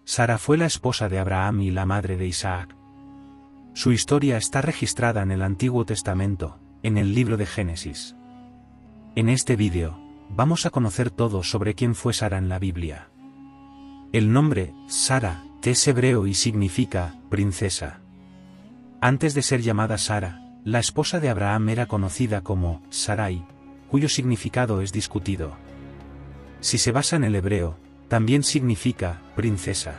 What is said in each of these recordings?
Sara fue la esposa de Abraham y la madre de Isaac. Su historia está registrada en el Antiguo Testamento, en el libro de Génesis. En este vídeo, vamos a conocer todo sobre quién fue Sara en la Biblia. El nombre, Sara, es hebreo y significa princesa. Antes de ser llamada Sara, la esposa de Abraham era conocida como Sarai, cuyo significado es discutido. Si se basa en el hebreo, también significa princesa.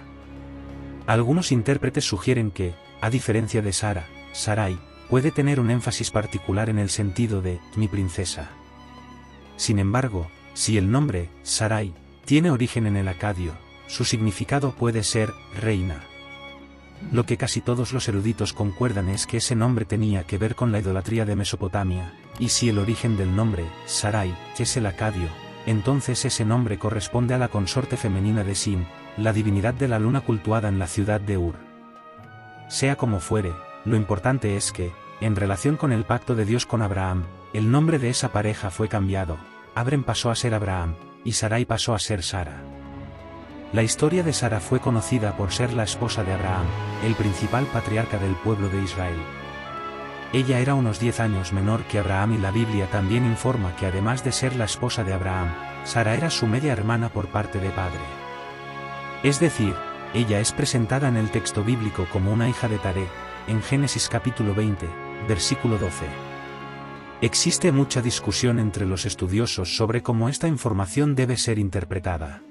Algunos intérpretes sugieren que, a diferencia de Sara, Sarai puede tener un énfasis particular en el sentido de mi princesa. Sin embargo, si el nombre Sarai tiene origen en el acadio, su significado puede ser reina. Lo que casi todos los eruditos concuerdan es que ese nombre tenía que ver con la idolatría de Mesopotamia, y si el origen del nombre Sarai es el acadio, entonces ese nombre corresponde a la consorte femenina de Sin, la divinidad de la luna cultuada en la ciudad de Ur. Sea como fuere, lo importante es que, en relación con el pacto de Dios con Abraham, el nombre de esa pareja fue cambiado. Abram pasó a ser Abraham, y Sarai pasó a ser Sara. La historia de Sara fue conocida por ser la esposa de Abraham, el principal patriarca del pueblo de Israel. Ella era unos 10 años menor que Abraham y la Biblia también informa que además de ser la esposa de Abraham, Sara era su media hermana por parte de padre. Es decir, ella es presentada en el texto bíblico como una hija de Taré, en Génesis capítulo 20, versículo 12. Existe mucha discusión entre los estudiosos sobre cómo esta información debe ser interpretada.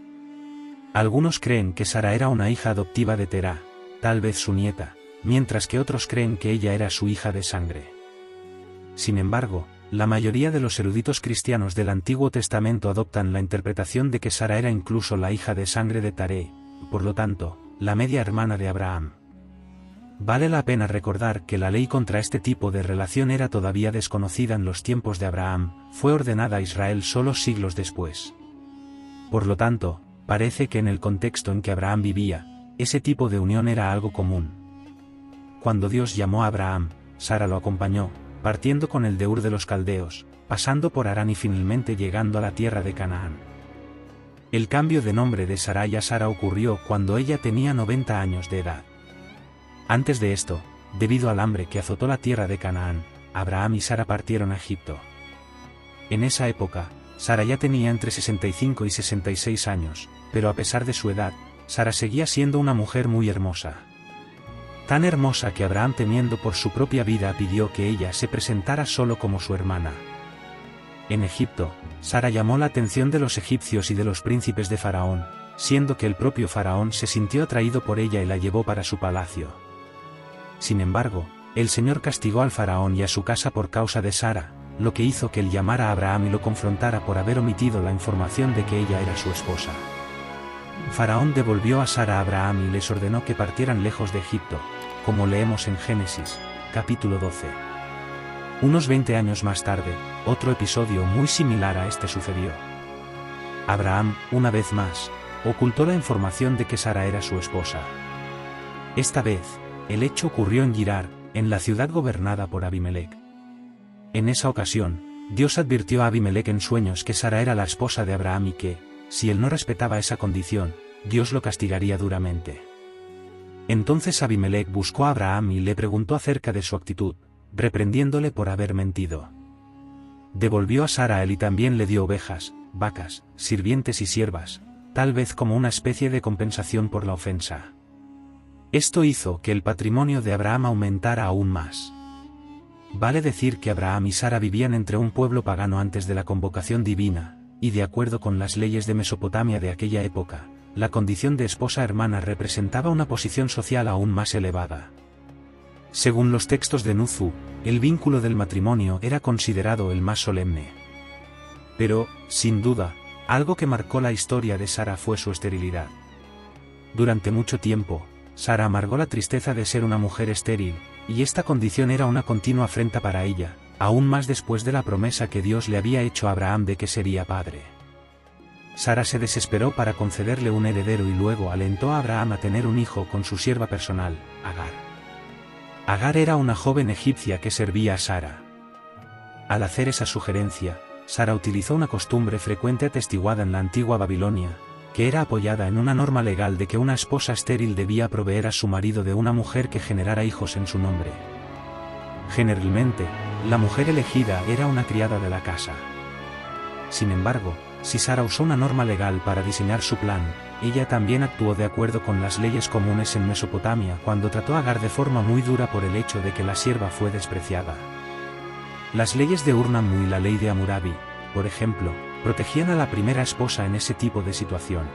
Algunos creen que Sara era una hija adoptiva de Terá, tal vez su nieta, mientras que otros creen que ella era su hija de sangre. Sin embargo, la mayoría de los eruditos cristianos del Antiguo Testamento adoptan la interpretación de que Sara era incluso la hija de sangre de Taré, por lo tanto, la media hermana de Abraham. Vale la pena recordar que la ley contra este tipo de relación era todavía desconocida en los tiempos de Abraham, fue ordenada a Israel solo siglos después. Por lo tanto, parece que en el contexto en que Abraham vivía, ese tipo de unión era algo común. Cuando Dios llamó a Abraham, Sara lo acompañó, partiendo con el de Ur de los Caldeos, pasando por Harán y finalmente llegando a la tierra de Canaán. El cambio de nombre de Sarai a Sara ocurrió cuando ella tenía 90 años de edad. Antes de esto, debido al hambre que azotó la tierra de Canaán, Abraham y Sara partieron a Egipto. En esa época, Sara ya tenía entre 65 y 66 años, pero a pesar de su edad, Sara seguía siendo una mujer muy hermosa. Tan hermosa que Abraham, temiendo por su propia vida, pidió que ella se presentara solo como su hermana. En Egipto, Sara llamó la atención de los egipcios y de los príncipes de Faraón, siendo que el propio Faraón se sintió atraído por ella y la llevó para su palacio. Sin embargo, el Señor castigó al Faraón y a su casa por causa de Sara, lo que hizo que él llamara a Abraham y lo confrontara por haber omitido la información de que ella era su esposa. Faraón devolvió a Sara a Abraham y les ordenó que partieran lejos de Egipto, como leemos en Génesis, capítulo 12. Unos 20 años más tarde, otro episodio muy similar a este sucedió. Abraham, una vez más, ocultó la información de que Sara era su esposa. Esta vez, el hecho ocurrió en Girar, en la ciudad gobernada por Abimelec. En esa ocasión, Dios advirtió a Abimelec en sueños que Sara era la esposa de Abraham y que, si él no respetaba esa condición, Dios lo castigaría duramente. Entonces Abimelec buscó a Abraham y le preguntó acerca de su actitud, reprendiéndole por haber mentido. Devolvió a Sara a él y también le dio ovejas, vacas, sirvientes y siervas, tal vez como una especie de compensación por la ofensa. Esto hizo que el patrimonio de Abraham aumentara aún más. Vale decir que Abraham y Sara vivían entre un pueblo pagano antes de la convocación divina, y de acuerdo con las leyes de Mesopotamia de aquella época, la condición de esposa hermana representaba una posición social aún más elevada. Según los textos de Nuzu, el vínculo del matrimonio era considerado el más solemne. Pero, sin duda, algo que marcó la historia de Sara fue su esterilidad. Durante mucho tiempo, Sara amargó la tristeza de ser una mujer estéril, y esta condición era una continua afrenta para ella, aún más después de la promesa que Dios le había hecho a Abraham de que sería padre. Sara se desesperó para concederle un heredero y luego alentó a Abraham a tener un hijo con su sierva personal, Agar. Agar era una joven egipcia que servía a Sara. Al hacer esa sugerencia, Sara utilizó una costumbre frecuente atestiguada en la antigua Babilonia, que era apoyada en una norma legal de que una esposa estéril debía proveer a su marido de una mujer que generara hijos en su nombre. Generalmente, la mujer elegida era una criada de la casa. Sin embargo, si Sara usó una norma legal para diseñar su plan, ella también actuó de acuerdo con las leyes comunes en Mesopotamia cuando trató a Agar de forma muy dura por el hecho de que la sierva fue despreciada. Las leyes de Ur-Nammu y la ley de Hammurabi, por ejemplo, protegían a la primera esposa en ese tipo de situación.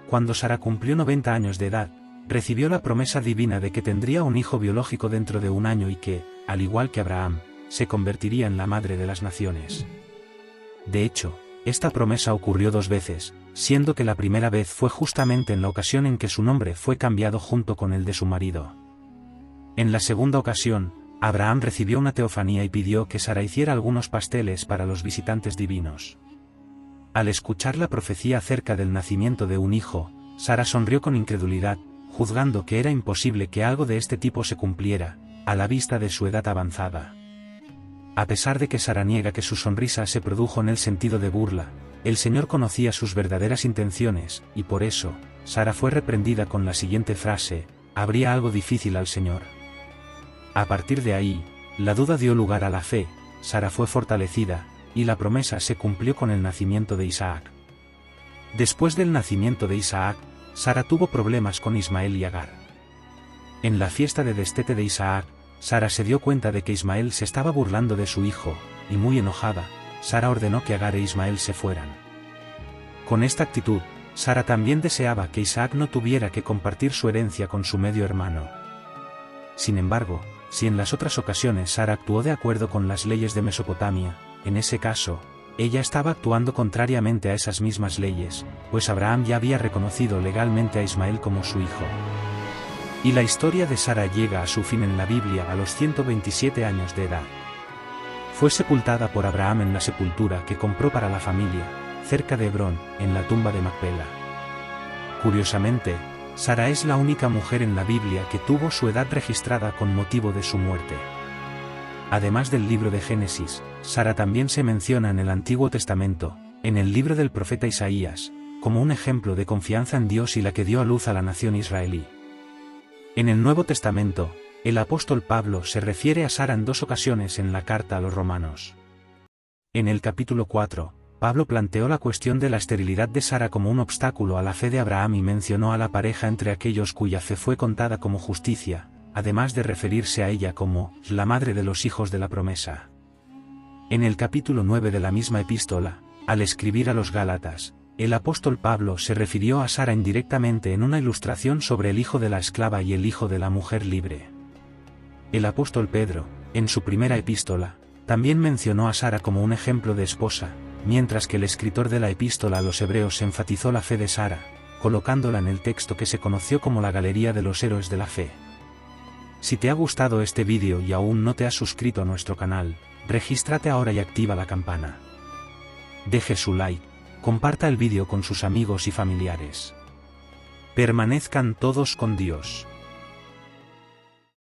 Cuando Sara cumplió 90 años de edad, recibió la promesa divina de que tendría un hijo biológico dentro de un año y que, al igual que Abraham, se convertiría en la madre de las naciones. De hecho, esta promesa ocurrió 2 veces, siendo que la primera vez fue justamente en la ocasión en que su nombre fue cambiado junto con el de su marido. En la segunda ocasión, Abraham recibió una teofanía y pidió que Sara hiciera algunos pasteles para los visitantes divinos. Al escuchar la profecía acerca del nacimiento de un hijo, Sara sonrió con incredulidad, juzgando que era imposible que algo de este tipo se cumpliera, a la vista de su edad avanzada. A pesar de que Sara niega que su sonrisa se produjo en el sentido de burla, el Señor conocía sus verdaderas intenciones, y por eso, Sara fue reprendida con la siguiente frase: «Habría algo difícil al Señor». A partir de ahí, la duda dio lugar a la fe, Sara fue fortalecida, y la promesa se cumplió con el nacimiento de Isaac. Después del nacimiento de Isaac, Sara tuvo problemas con Ismael y Agar. En la fiesta de destete de Isaac, Sara se dio cuenta de que Ismael se estaba burlando de su hijo, y muy enojada, Sara ordenó que Agar e Ismael se fueran. Con esta actitud, Sara también deseaba que Isaac no tuviera que compartir su herencia con su medio hermano. Sin embargo, si en las otras ocasiones Sara actuó de acuerdo con las leyes de Mesopotamia, en ese caso, ella estaba actuando contrariamente a esas mismas leyes, pues Abraham ya había reconocido legalmente a Ismael como su hijo. Y la historia de Sara llega a su fin en la Biblia a los 127 años de edad. Fue sepultada por Abraham en la sepultura que compró para la familia, cerca de Hebrón, en la tumba de Macpela. Curiosamente, Sara es la única mujer en la Biblia que tuvo su edad registrada con motivo de su muerte. Además del libro de Génesis, Sara también se menciona en el Antiguo Testamento, en el libro del profeta Isaías, como un ejemplo de confianza en Dios y la que dio a luz a la nación israelí. En el Nuevo Testamento, el apóstol Pablo se refiere a Sara en 2 ocasiones en la carta a los romanos. En el capítulo 4, Pablo planteó la cuestión de la esterilidad de Sara como un obstáculo a la fe de Abraham y mencionó a la pareja entre aquellos cuya fe fue contada como justicia, además de referirse a ella como la madre de los hijos de la promesa. En el capítulo 9 de la misma epístola, al escribir a los Gálatas, el apóstol Pablo se refirió a Sara indirectamente en una ilustración sobre el hijo de la esclava y el hijo de la mujer libre. El apóstol Pedro, en su primera epístola, también mencionó a Sara como un ejemplo de esposa, mientras que el escritor de la epístola a los hebreos enfatizó la fe de Sara, colocándola en el texto que se conoció como la Galería de los Héroes de la Fe. Si te ha gustado este vídeo y aún no te has suscrito a nuestro canal, regístrate ahora y activa la campana. Deje su like, comparta el vídeo con sus amigos y familiares. Permanezcan todos con Dios.